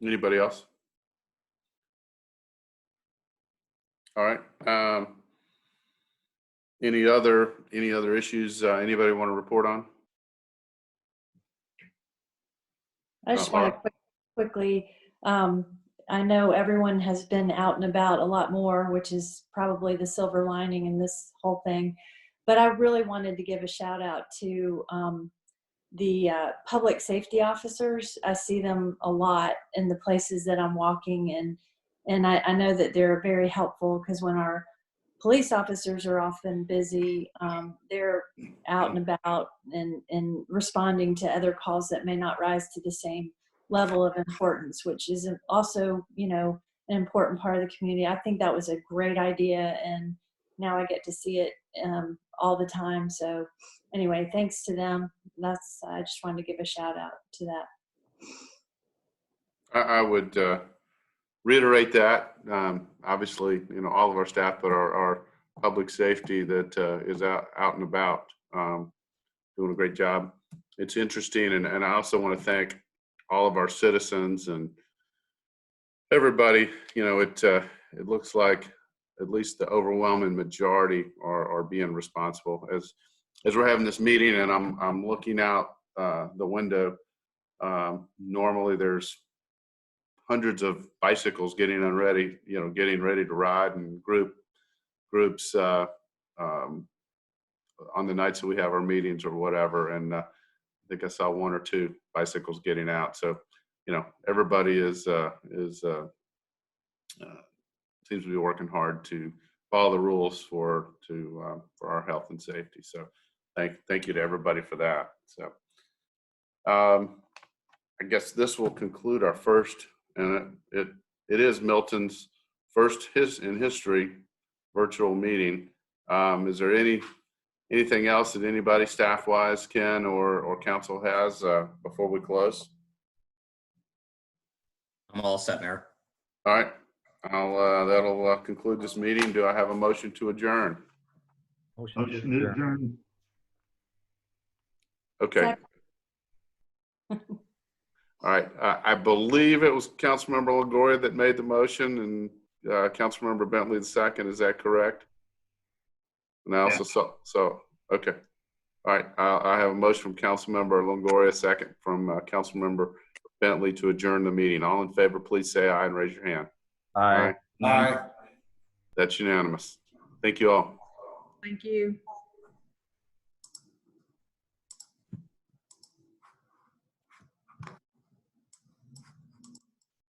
Anybody else? All right. Any other issues anybody want to report on? I just Laura? want to quickly, I know everyone has been out and about a lot more, which is probably the silver lining in this whole thing. But I really wanted to give a shout out to the public safety officers. I see them a lot in the places that I'm walking, and I know that they're very helpful, because when our police officers are often busy, they're out and about and responding to other calls that may not rise to the same level of importance, which is also, you know, an important part of the community. I think that was a great idea, and now I get to see it all the time. So anyway, thanks to them. I just wanted to give a shout out to that. I would reiterate that. Obviously, you know, all of our staff, but our public safety that is out and about, doing a great job. It's interesting, and I also want to thank all of our citizens and everybody. You know, it looks like at least the overwhelming majority are being responsible. As we're having this meeting, and I'm looking out the window. Normally, there's hundreds of bicycles getting ready to ride, and groups on the nights that we have our meetings or whatever. And I think I saw one or two bicycles getting out. So, you know, everybody seems to be working hard to follow the rules for our health and safety. So thank you to everybody for that. So I guess this will conclude our first, and it is Milton's first in history virtual meeting. Is there anything else that anybody staff-wise, Ken or council has before we close? I'm all set, Mayor. All right, that'll conclude this meeting. Do I have a motion to adjourn? Motion to adjourn. Okay. All right, I believe it was Councilmember LaGoria that made the motion, and Councilmember Bentley the second. Is that correct? And I also so okay. All right, I have a motion from Councilmember Longoria, second from Councilmember Bentley to adjourn the meeting. All in favor, please say aye and raise your hand. Aye. Aye. That's unanimous. Thank you all. Thank you.